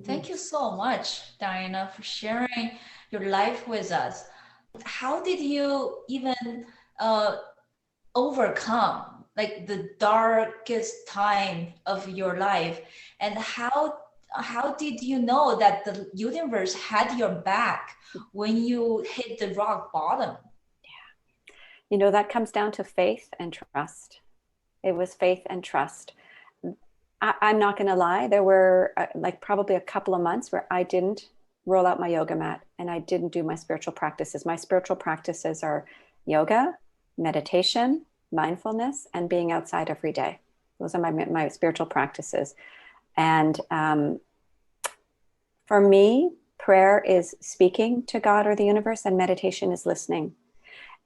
Thank you so much, Diana, for sharing your life with us. How did you even uh, overcome like the darkest time of your life, and how did you know that the universe had your back when you hit the rock bottom? You know, that comes down to faith and trust. It was faith and trust. I'm not going to lie. There were like probably a couple of months where I didn't roll out my yoga mat and I didn't do my spiritual practices. My spiritual practices are yoga, meditation, mindfulness, and being outside every day. Those are my spiritual practices. And for me, prayer is speaking to God or the universe, and meditation is listening.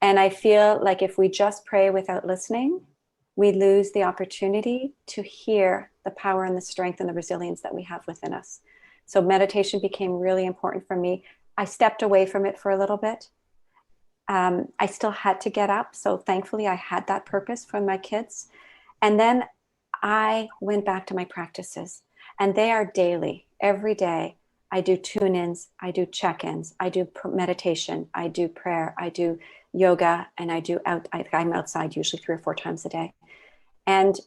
And I feel like if we just pray without listening, we lose the opportunity to hear the power and the strength and the resilience that we have within us. So meditation became really important for me. I stepped away from it for a little bit. I still had to get up. So thankfully, I had that purpose from my kids. And then I went back to my practices, and they are daily, every day. I do tune-ins, I do check-ins, I do meditation, I do prayer, I do yoga, and I'm outside usually 3 or 4 times a day. And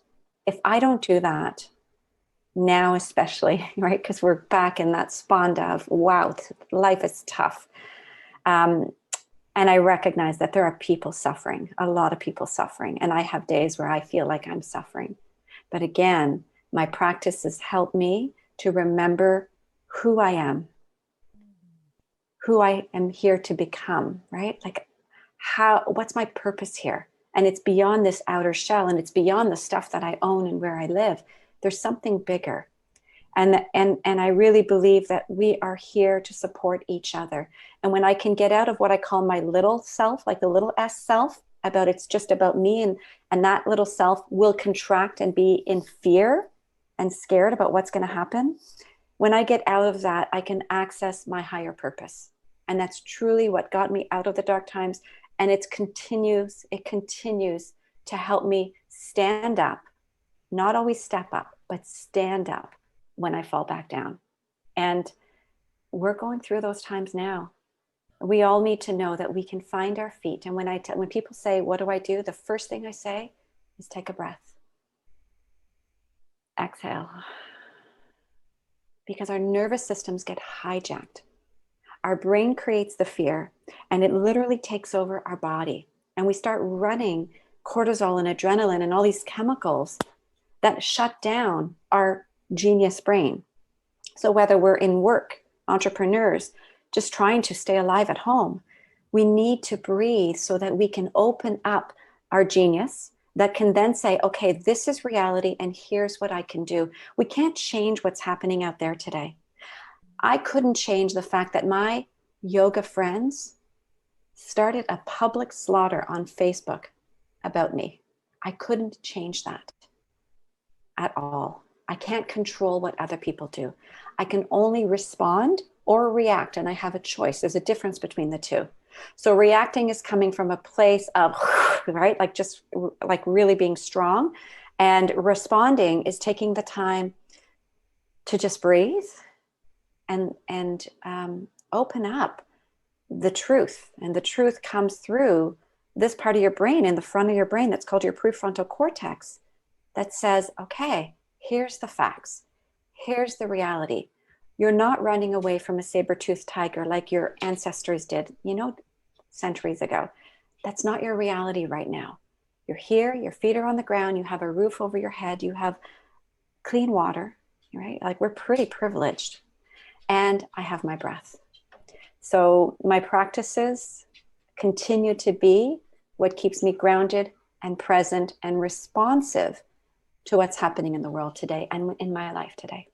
if I don't do that now, especially, right, because we're back in that sponda of, wow, life is tough. And I recognize that there are people suffering, a lot of people suffering. And I have days where I feel like I'm suffering. But again, my practices help me to remember who I am, who I am here to become, right? Like what's my purpose here? And it's beyond this outer shell, and it's beyond the stuff that I own and where I live. There's something bigger. And I really believe that we are here to support each other. And when I can get out of what I call my little self, like the little s self, about it's just about me, and that little self will contract and be in fear and scared about what's going to happen. When I get out of that, I can access my higher purpose. And that's truly what got me out of the dark times. And it continues to help me stand up, not always step up, but stand up when I fall back down. And we're going through those times now. We all need to know that we can find our feet. And when people say, what do I do? The first thing I say is take a breath. Exhale. Because our nervous systems get hijacked. Our brain creates the fear, and it literally takes over our body. And we start running cortisol and adrenaline and all these chemicals that shut down our genius brain. So whether we're in work, entrepreneurs, just trying to stay alive at home, we need to breathe so that we can open up our genius that can then say, okay, this is reality and here's what I can do. We can't change what's happening out there today. I couldn't change the fact that my yoga friends started a public slaughter on Facebook about me. I couldn't change that at all. I can't control what other people do. I can only respond or react, and I have a choice. There's a difference between the two. So reacting is coming from a place of, right, like just like really being strong, and responding is taking the time to just breathe and open up the truth. And the truth comes through this part of your brain, in the front of your brain, that's called your prefrontal cortex, that says, okay, here's the facts. Here's the reality. You're not running away from a saber-toothed tiger like your ancestors did, centuries ago. That's not your reality right now. You're here, your feet are on the ground, you have a roof over your head, you have clean water, right? Like, we're pretty privileged. And I have my breath. So my practices continue to be what keeps me grounded and present and responsive to what's happening in the world today and in my life today.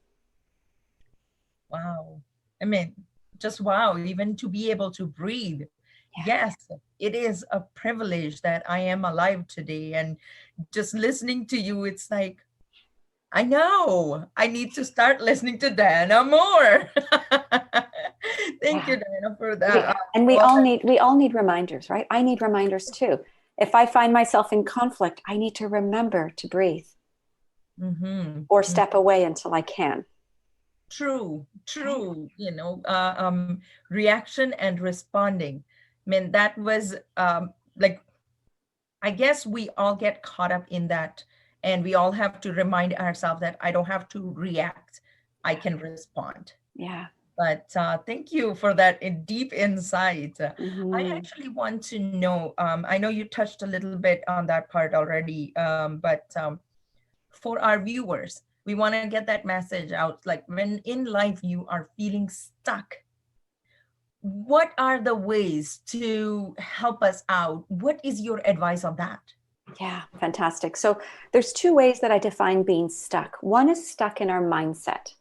Wow. I mean, just wow, even to be able to breathe. Yeah. Yes, it is a privilege that I am alive today. And just listening to you, it's like, I know I need to start listening to Diana more. Thank you, Diana, for that. We all need reminders, right? I need reminders too. If I find myself in conflict, I need to remember to breathe, or step away until I can. True, Right? reaction and responding. I mean, that was like, I guess we all get caught up in that, and we all have to remind ourselves that I don't have to react, I can respond. Yeah. But thank you for that deep insight. I Hmm. actually want to know, I know you touched a little bit on that part already, but for our viewers, we want to get that message out. Like, when in life you are feeling stuck, what are the ways to help us out? What is your advice on that? Yeah, fantastic. So there's two ways that I define being stuck. One is stuck in our mindset.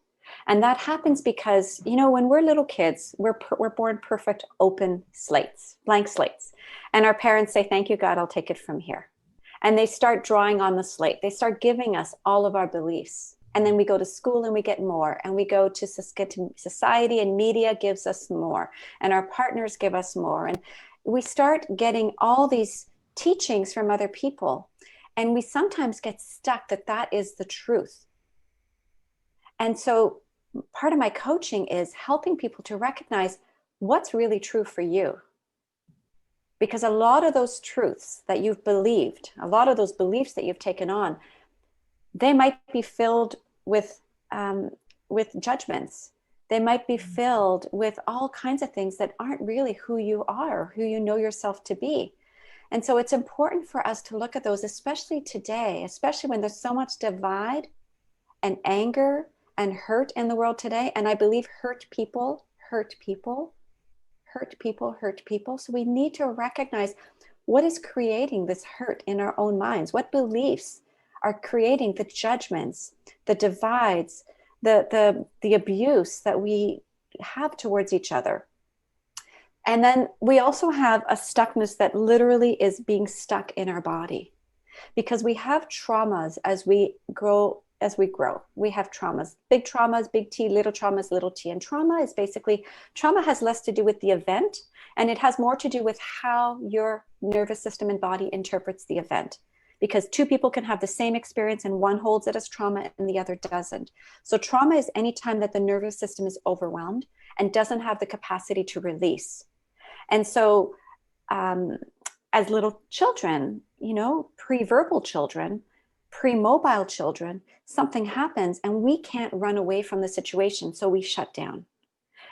And that happens because, when we're little kids, we're born perfect, open slates, blank slates. And our parents say, "Thank you, God, I'll take it from here." And they start drawing on the slate. They start giving us all of our beliefs. And then we go to school and we get more. And we go to society, and media gives us more. And our partners give us more. And we start getting all these teachings from other people. And we sometimes get stuck that that is the truth. And so part of my coaching is helping people to recognize what's really true for you. Because a lot of those truths that you've believed, a lot of those beliefs that you've taken on, they might be filled with judgments. They might be filled with all kinds of things that aren't really who you are, who you know yourself to be. And so it's important for us to look at those, especially today, especially when there's so much divide and anger and hurt in the world today. And I believe hurt people hurt people, hurt people hurt people. So we need to recognize what is creating this hurt in our own minds, what beliefs are creating the judgments, the divides, the abuse that we have towards each other. And then we also have a stuckness that literally is being stuck in our body, because we have traumas as we grow. We have traumas, big traumas, big T, little traumas, little t. And trauma has less to do with the event, and it has more to do with how your nervous system and body interprets the event. Because two people can have the same experience, and one holds it as trauma and the other doesn't. So trauma is any time that the nervous system is overwhelmed and doesn't have the capacity to release. And so as little children, pre-verbal children, pre-mobile children, something happens and we can't run away from the situation. So we shut down.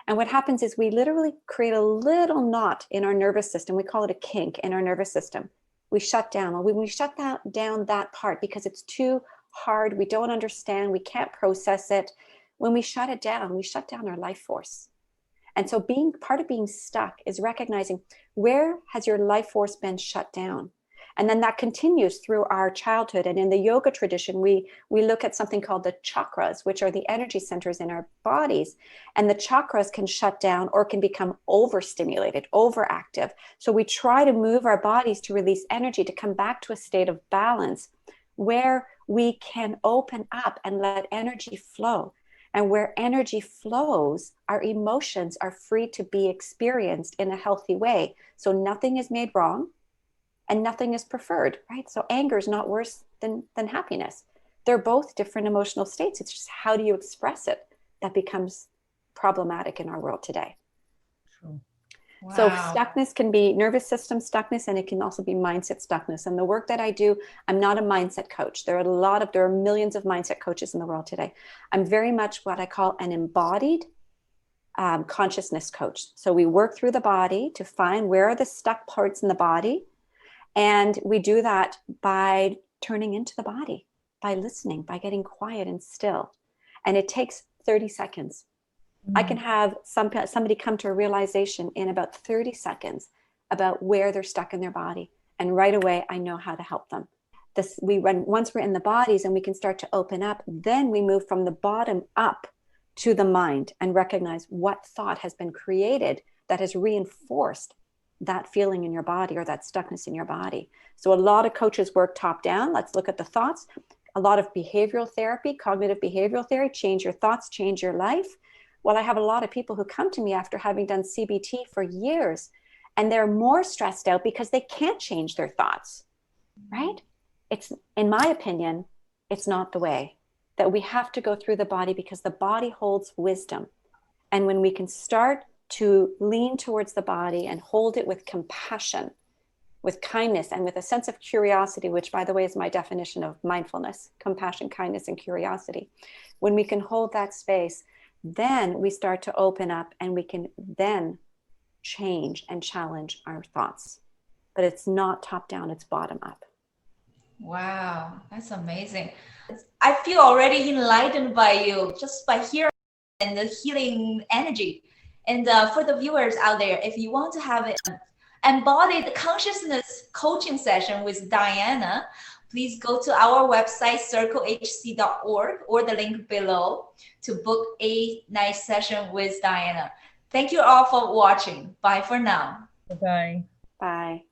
And what happens is we literally create a little knot in our nervous system. We call it a kink in our nervous system. We shut down. When we shut down that part because it's too hard, we don't understand, we can't process it. When we shut it down, we shut down our life force. And so part of being stuck is recognizing, where has your life force been shut down? And then that continues through our childhood. And in the yoga tradition, we look at something called the chakras, which are the energy centers in our bodies. And the chakras can shut down or can become overstimulated, overactive. So we try to move our bodies to release energy, to come back to a state of balance where we can open up and let energy flow. And where energy flows, our emotions are free to be experienced in a healthy way. So nothing is made wrong and nothing is preferred, right? So anger is not worse than happiness. They're both different emotional states. It's just, how do you express it that becomes problematic in our world today. True. So Wow. stuckness can be nervous system stuckness, and it can also be mindset stuckness. And the work that I do, I'm not a mindset coach. There are millions of mindset coaches in the world today. I'm very much what I call an embodied consciousness coach. So we work through the body to find where are the stuck parts in the body. And we do that by turning into the body, by listening, by getting quiet and still. And it takes 30 seconds. I can have somebody come to a realization in about 30 seconds about where they're stuck in their body. And right away, I know how to help them. Once we're in the bodies and we can start to open up, then we move from the bottom up to the mind and recognize what thought has been created that has reinforced that feeling in your body or that stuckness in your body. So a lot of coaches work top down. Let's look at the thoughts. A lot of behavioral therapy, cognitive behavioral theory, change your thoughts, change your life. Well, I have a lot of people who come to me after having done CBT for years, and they're more stressed out because they can't change their thoughts, right? In my opinion, it's not the way. that we have to go through the body because the body holds wisdom. And when we can start to lean towards the body and hold it with compassion, with kindness, and with a sense of curiosity, which, by the way, is my definition of mindfulness: compassion, kindness, and curiosity. When we can hold that space, then we start to open up, and we can then change and challenge our thoughts. But it's not top down, it's bottom up. Wow, that's amazing. I feel already enlightened by you just by hearing and the healing energy. And for the viewers out there, if you want to have an embodied consciousness coaching session with Diana, please go to our website, circlehc.org, or the link below to book a nice session with Diana. Thank you all for watching. Bye for now. Bye-bye. Bye.